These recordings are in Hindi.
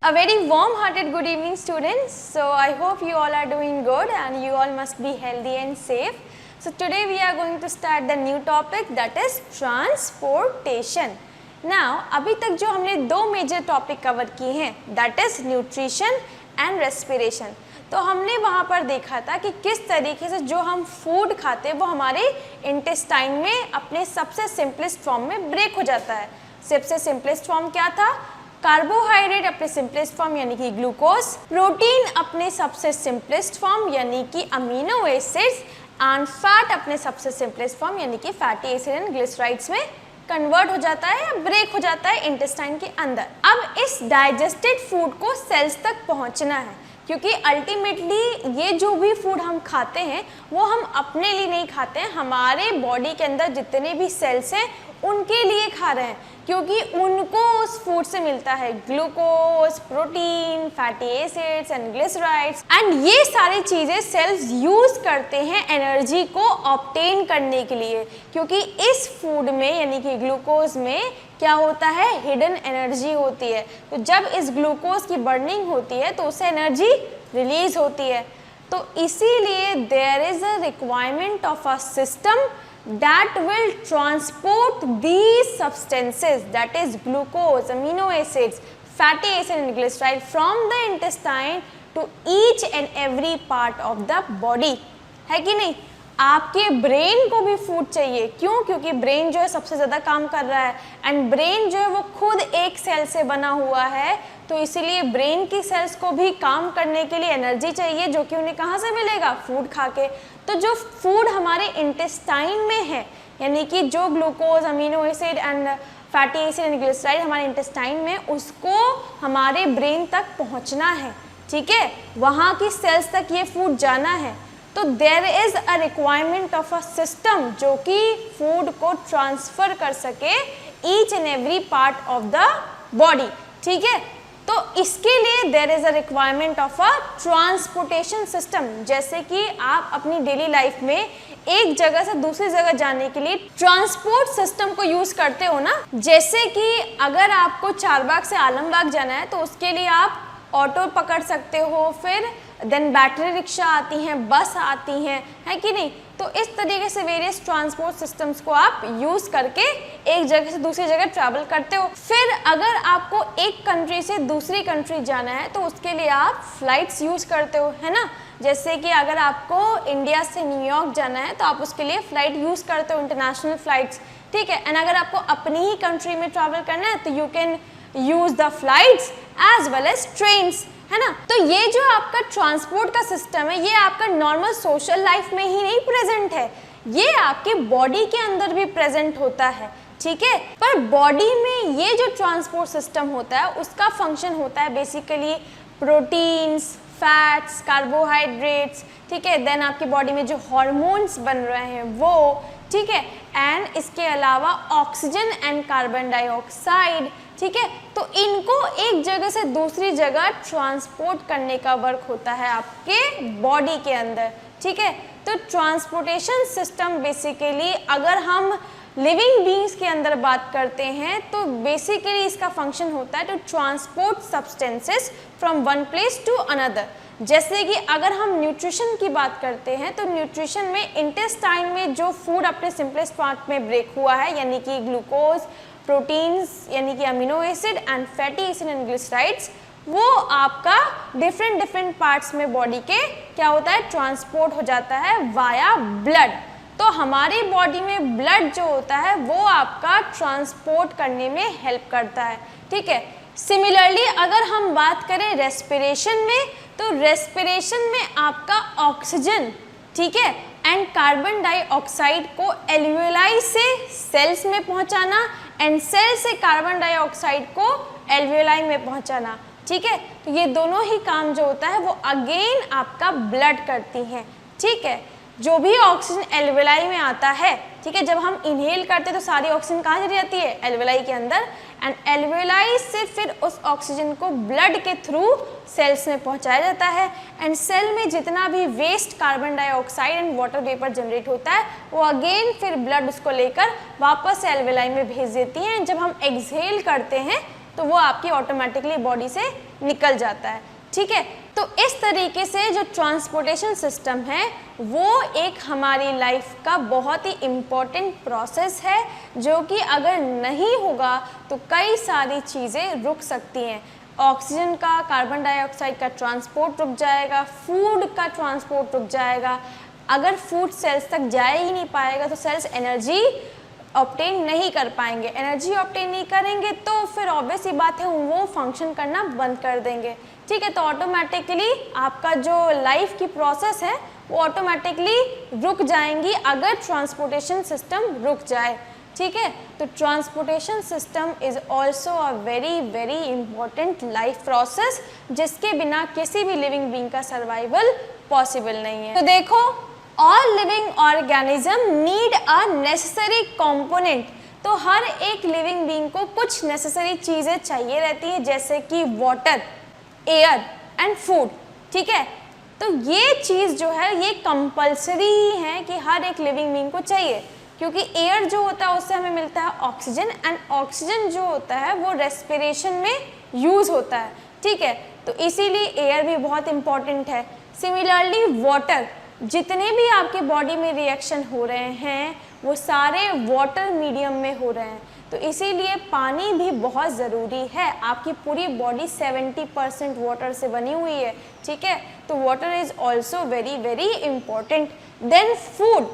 A very warm-hearted good evening, students. So I hope you all are doing good and you all must be healthy and safe. So today we are going to start the new topic, that is transportation. Now अभी तक जो हमने दो मेजर टॉपिक कवर किए हैं, that is nutrition and respiration. तो हमने वहाँ पर देखा था कि किस तरीके से जो हम फूड खाते हैं वो हमारे इंटेस्टाइन में अपने सबसे सिंपलेस्ट फॉर्म में ब्रेक हो जाता है. सबसे सिंपलेस्ट फॉर्म क्या था? कार्बोहाइड्रेट अपने सिंपलेस्ट फॉर्म यानी कि ग्लूकोज, प्रोटीन अपने सबसे सिंपलेस्ट फॉर्म यानी कि अमीनो एसिड्स एंड फैट अपने सबसे सिंपलेस्ट फॉर्म यानी कि फैटी एसिड एंड ग्लिसराइड्स में कन्वर्ट हो जाता है या ब्रेक हो जाता है इंटेस्टाइन के अंदर. अब इस डाइजेस्टेड फूड को सेल्स तक पहुंचना है, क्योंकि अल्टीमेटली ये जो भी फूड हम खाते हैं वो हम अपने लिए नहीं खाते हैं, हमारे बॉडी के अंदर जितने भी सेल्स हैं उनके लिए खा रहे हैं, क्योंकि उनको उस फूड से मिलता है glucose, protein, fatty acids and glycerides. And ये सारी चीज़ें सेल्स यूज़ करते हैं एनर्जी को ऑब्टेन करने के लिए, क्योंकि इस फूड में यानी कि ग्लूकोज में क्या होता है, हिडन एनर्जी होती है. तो जब इस ग्लूकोज की बर्निंग होती है तो उससे एनर्जी रिलीज होती है. तो इसीलिए there is a requirement of a system that will transport these substances, that is glucose, amino acids, fatty acid and glyceride from the intestine to each and every part of the body. है कि नहीं? आपके ब्रेन को भी फूड चाहिए. क्यों? क्योंकि ब्रेन जो है सबसे ज़्यादा काम कर रहा है एंड ब्रेन जो है वो खुद एक सेल से बना हुआ है, तो इसीलिए ब्रेन की सेल्स को भी काम करने के लिए एनर्जी चाहिए, जो कि उन्हें कहाँ से मिलेगा? फूड खा के. तो जो फूड हमारे इंटेस्टाइन में है यानी कि जो glucose, amino acid and fatty acid and glyceride हमारे इंटेस्टाइन में, उसको हमारे ब्रेन तक पहुंचना है. ठीक है, वहाँ की सेल्स तक ये फूड जाना है. तो there is a requirement of a system जो कि फूड को ट्रांसफर कर सके each and every part of the body. ठीक है, तो इसके लिए there is a requirement of a transportation system. जैसे कि आप अपनी डेली लाइफ में एक जगह से दूसरी जगह जाने के लिए ट्रांसपोर्ट सिस्टम को यूज करते हो ना. जैसे कि अगर आपको चारबाग से आलमबाग जाना है तो उसके लिए आप ऑटो पकड़ सकते हो, फिर देन बैटरी रिक्शा आती हैं, बस आती हैं, है कि नहीं? तो इस तरीके से वेरियस ट्रांसपोर्ट सिस्टम्स को आप यूज़ करके एक जगह से दूसरी जगह ट्रैवल करते हो. फिर अगर आपको एक कंट्री से दूसरी कंट्री जाना है तो उसके लिए आप फ्लाइट्स यूज़ करते हो, है ना. जैसे कि अगर आपको इंडिया से न्यूयॉर्क जाना है तो आप उसके लिए फ़्लाइट यूज़ करते हो, इंटरनेशनल फ़्लाइट्स. ठीक है, एंड अगर आपको अपनी ही कंट्री में ट्रैवल करना है तो you can use the flights as well as trains, है ना. तो ये जो आपका ट्रांसपोर्ट का सिस्टम है ये आपका नॉर्मल सोशल लाइफ में ही नहीं प्रेजेंट है, ये आपके बॉडी के अंदर भी प्रेजेंट होता है. ठीक है, पर बॉडी में ये जो ट्रांसपोर्ट सिस्टम होता है उसका फंक्शन होता है बेसिकली प्रोटीन्स, फैट्स, कार्बोहाइड्रेट्स. ठीक है, देन आपकी बॉडी में जो हार्मोन्स बन रहे हैं वो. ठीक है, एंड इसके अलावा ऑक्सीजन एंड कार्बन डाइऑक्साइड. ठीक है, तो इनको एक जगह से दूसरी जगह ट्रांसपोर्ट करने का वर्क होता है आपके बॉडी के अंदर. ठीक है, तो ट्रांसपोर्टेशन सिस्टम बेसिकली अगर हम लिविंग बीइंग्स के अंदर बात करते हैं तो बेसिकली इसका फंक्शन होता है to transport substances from one place to another. जैसे कि अगर हम न्यूट्रिशन की बात करते हैं तो न्यूट्रिशन में इंटेस्टाइन में जो फूड अपने सिंपलेस्ट पार्ट में ब्रेक हुआ है यानी कि ग्लूकोज, प्रोटीन्स यानी कि amino acid and fatty acid and glycerides, वो आपका डिफरेंट पार्ट्स में बॉडी के क्या होता है, ट्रांसपोर्ट हो जाता है वाया ब्लड. तो हमारी बॉडी में ब्लड जो होता है वो आपका ट्रांसपोर्ट करने में हेल्प करता है. ठीक है, सिमिलरली अगर हम बात करें रेस्पिरेशन में तो रेस्पिरेशन में आपका ऑक्सीजन, ठीक है, एंड कार्बन डाइऑक्साइड को एल्वियोलाई से सेल्स में पहुंचाना एंड सेल से कार्बन डाइऑक्साइड को एल्वियोलाई में पहुंचाना. ठीक है, तो ये दोनों ही काम जो होता है वो अगेन आपका ब्लड करती हैं. ठीक है, जो भी ऑक्सीजन एल्वियोलाई में आता है, ठीक है, जब हम इनहेल करते हैं तो सारी ऑक्सीजन कहाँ चली जाती है, एल्वियोलाई के अंदर, एंड एल्वियोलाई से फिर उस ऑक्सीजन को ब्लड के थ्रू सेल्स में पहुंचाया जाता है. एंड सेल में जितना भी waste carbon dioxide and water vapour generate होता है वो अगेन फिर ब्लड उसको लेकर वापस एल्वियोलाई में भेज देती है. जब हम एक्सहेल करते हैं तो वो आपकी ऑटोमेटिकली बॉडी से निकल जाता है, ठीक है। तो इस तरीके से जो ट्रांसपोर्टेशन सिस्टम है वो एक हमारी लाइफ का बहुत ही इम्पोर्टेंट प्रोसेस है, जो कि अगर नहीं होगा तो कई सारी चीज़ें रुक सकती हैं। ऑक्सीजन का, कार्बन डाइऑक्साइड का ट्रांसपोर्ट रुक जाएगा, फूड का ट्रांसपोर्ट रुक जाएगा। अगर फूड सेल्स तक जा ही नहीं पाएगा तो सेल्स एनर्जी ऑब्टेन नहीं कर पाएंगे। एनर्जी ऑब्टेन नहीं करेंगे तो फिर ऑब्वियस ही बात है वो फंक्शन करना बंद कर देंगे, ठीक है। तो ऑटोमेटिकली आपका जो लाइफ की प्रोसेस है वो ऑटोमेटिकली रुक जाएंगी अगर ट्रांसपोर्टेशन सिस्टम रुक जाए, ठीक है। तो transportation system is also a very very important life process, जिसके बिना किसी भी लिविंग बीइंग का सर्वाइवल पॉसिबल नहीं है। तो देखो, all living organism need a necessary component. तो हर एक लिविंग बीइंग को कुछ नेसेसरी चीज़ें चाहिए रहती हैं, जैसे कि वाटर, एयर एंड फूड, ठीक है। तो ये चीज़ जो है ये कंपल्सरी ही है कि हर एक लिविंग बीइंग को चाहिए, क्योंकि एयर जो होता है उससे हमें मिलता है ऑक्सीजन, एंड ऑक्सीजन जो होता है वो रेस्पिरेशन में यूज़ होता है, ठीक है। तो इसीलिए एयर भी बहुत इंपॉर्टेंट है। सिमिलरली वाटर, जितने भी आपके बॉडी में रिएक्शन हो रहे हैं वो सारे वाटर मीडियम में हो रहे हैं, तो इसीलिए पानी भी बहुत ज़रूरी है। आपकी पूरी बॉडी 70% वाटर से बनी हुई है, ठीक है। तो water is also very very important. Then food,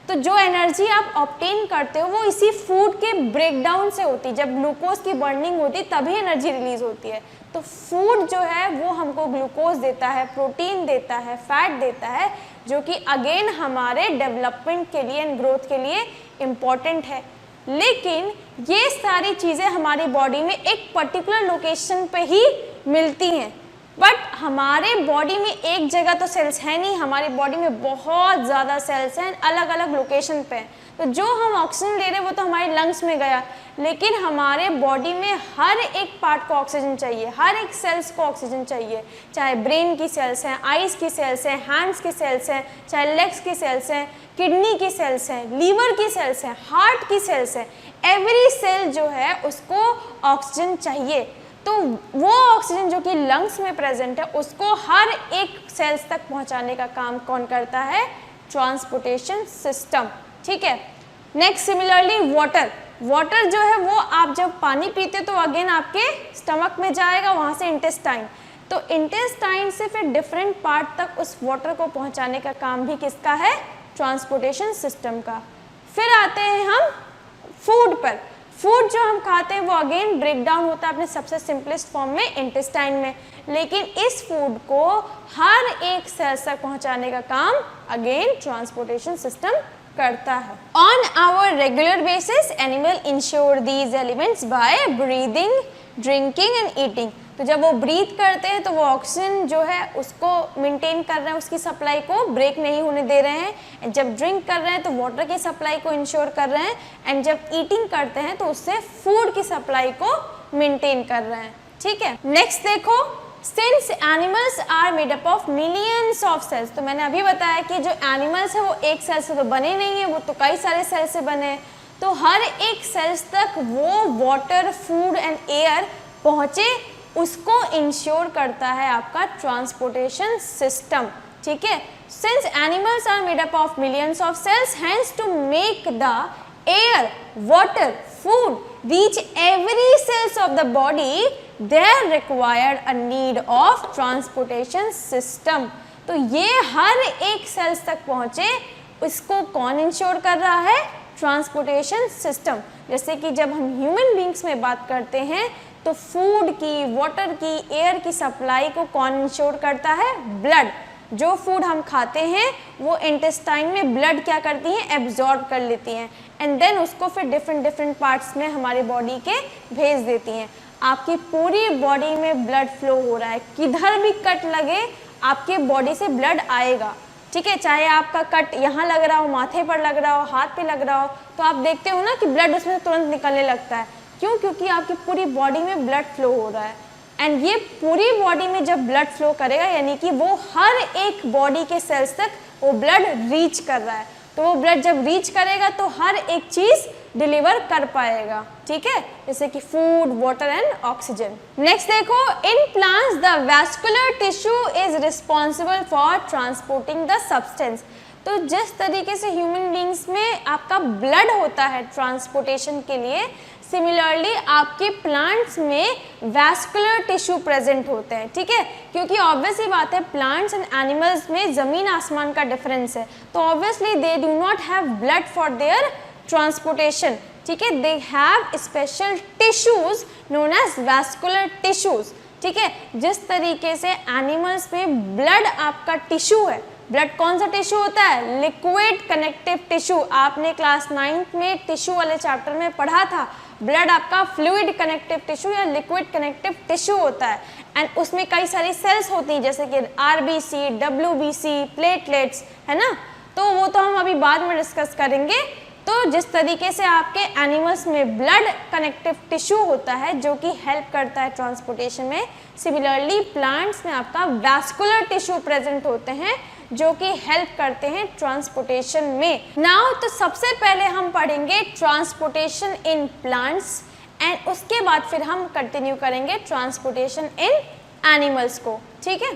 तो जो एनर्जी आप ऑब्टेन करते हो वो इसी फूड के ब्रेकडाउन से होती है। जब ग्लूकोज की बर्निंग होती है तभी एनर्जी रिलीज होती है। तो फूड जो है वो हमको ग्लूकोज देता है, प्रोटीन देता है, फैट देता है, जो कि अगेन हमारे डेवलपमेंट के लिए एंड ग्रोथ के लिए इम्पॉर्टेंट है। लेकिन ये सारी चीज़ें हमारी बॉडी में एक पर्टिकुलर लोकेशन पे ही मिलती हैं, बट हमारे बॉडी में एक जगह तो सेल्स है नहीं, हमारी बॉडी में बहुत ज़्यादा सेल्स हैं अलग अलग लोकेशन पे। तो जो हम ऑक्सीजन ले रहे हैं वो तो हमारे लंग्स में गया, लेकिन हमारे बॉडी में हर एक पार्ट को ऑक्सीजन चाहिए, हर एक सेल्स को ऑक्सीजन चाहिए। चाहे ब्रेन की सेल्स हैं, आइज की सेल्स हैं, हैंड्स की सेल्स हैं, चाहे लेग्स की सेल्स हैं, किडनी की सेल्स हैं, लीवर की सेल्स हैं, हार्ट की सेल्स हैं, एवरी सेल जो है उसको ऑक्सीजन चाहिए। तो वो ऑक्सीजन जो कि लंग्स में प्रेजेंट है उसको हर एक सेल्स तक पहुंचाने का काम कौन करता है? ट्रांसपोर्टेशन सिस्टम, ठीक है। नेक्स्ट सिमिलरली वाटर, वाटर जो है वो आप जब पानी पीते तो अगेन आपके स्टमक में जाएगा, वहाँ से इंटेस्टाइन, तो इंटेस्टाइन से फिर डिफरेंट पार्ट तक उस वाटर को पहुँचाने का काम भी किसका है? ट्रांसपोर्टेशन सिस्टम का। फिर आते हैं हम फूड पर। फूड जो हम खाते हैं वो अगेन ब्रेक डाउन होता है अपने सबसे सिंपलेस्ट फॉर्म में इंटेस्टाइन में, लेकिन इस फूड को हर एक सेल तक पहुंचाने का काम अगेन ट्रांसपोर्टेशन सिस्टम करता है। On our regular basis animal ensure these elements by breathing, drinking and eating. तो जब वो ब्रीथ करते हैं तो वो ऑक्सीजन जो है उसको मेंटेन कर रहे हैं, उसकी सप्लाई को ब्रेक नहीं होने दे रहे हैं। जब ड्रिंक कर रहे हैं तो वाटर की सप्लाई को इंश्योर कर रहे हैं, एंड जब ईटिंग करते हैं तो उससे फूड की सप्लाई को मेंटेन कर रहे हैं, ठीक है। नेक्स्ट देखो, since animals are made up of millions of cells, तो मैंने अभी बताया कि जो एनिमल्स है वो एक सेल से तो बने नहीं है, वो तो कई सारे सेल से बने हैं। तो हर एक सेल्स तक वो वाटर, फूड एंड एयर पहुँचे, उसको इंश्योर करता है आपका ट्रांसपोर्टेशन सिस्टम, ठीक है। Since animals are made up of millions of cells, hence to make the air, water, food reach every cells of the body, there required a need of transportation system. तो ये हर एक सेल्स तक पहुँचे, इसको कौन इंश्योर कर रहा है? Transportation system. जैसे कि जब हम ह्यूमन बींग्स में बात करते हैं तो फूड की, वाटर की, एयर की सप्लाई को कौन इंश्योर करता है? ब्लड। जो फूड हम खाते हैं वो इंटेस्टाइन में ब्लड क्या करती हैं? एब्जॉर्ब कर लेती हैं, एंड देन उसको फिर डिफरेंट पार्ट्स में हमारी बॉडी के भेज देती हैं। आपकी पूरी बॉडी में ब्लड फ्लो हो रहा है, किधर भी कट लगे आपके बॉडी से ब्लड आएगा, ठीक है। चाहे आपका कट यहाँ लग रहा हो, माथे पर लग रहा हो, हाथ पे लग रहा हो, तो आप देखते हो ना कि ब्लड उसमें तुरंत निकलने लगता है। क्यों? क्योंकि आपकी पूरी बॉडी में ब्लड फ्लो हो रहा है, एंड ये पूरी बॉडी में जब ब्लड फ्लो करेगा यानी कि वो हर एक बॉडी के सेल्स तक वो ब्लड रीच कर रहा है। तो वो ब्लड जब रीच करेगा तो हर एक चीज़ डिलीवर कर पाएगा, ठीक है, जैसे कि food, water and oxygen. Next देखो, in plants the vascular tissue is responsible for transporting the substance. तो जिस तरीके से ह्यूमन बींग्स में आपका ब्लड होता है ट्रांसपोर्टेशन के लिए, सिमिलरली आपके प्लांट्स में वैस्कुलर टिश्यू प्रेजेंट होते हैं, ठीक है, क्योंकि ऑब्वियस ही बात है प्लांट्स एंड एनिमल्स में ज़मीन आसमान का डिफरेंस है, तो obviously they do not have blood for their transportation, ठीक है, they have special tissues known as vascular tissues, ठीक है। जिस तरीके से एनिमल्स में ब्लड आपका टिश्यू है, ब्लड कौन सा टिश्यू होता है, लिक्विड कनेक्टिव टिश्यू, आपने क्लास 9th में टिश्यू वाले चैप्टर में पढ़ा था, ब्लड आपका फ्लूइड कनेक्टिव टिश्यू या लिक्विड कनेक्टिव टिश्यू होता है, एंड उसमें कई सारी सेल्स होती हैं जैसे कि आरबीसी, डब्ल्यूबीसी, प्लेटलेट्स, है ना, तो वो तो हम अभी बाद में डिस्कस करेंगे। तो जिस तरीके से आपके एनिमल्स में ब्लड कनेक्टिव टिश्यू होता है जो कि हेल्प करता है ट्रांसपोर्टेशन में, सिमिलरली प्लांट्स में आपका वैस्कुलर टिश्यू प्रेजेंट होते हैं जो कि हेल्प करते हैं ट्रांसपोर्टेशन में। नाउ तो सबसे पहले हम पढ़ेंगे ट्रांसपोर्टेशन इन प्लांट्स एंड उसके बाद फिर हम कंटिन्यू करेंगे ट्रांसपोर्टेशन इन एनिमल्स को, ठीक है।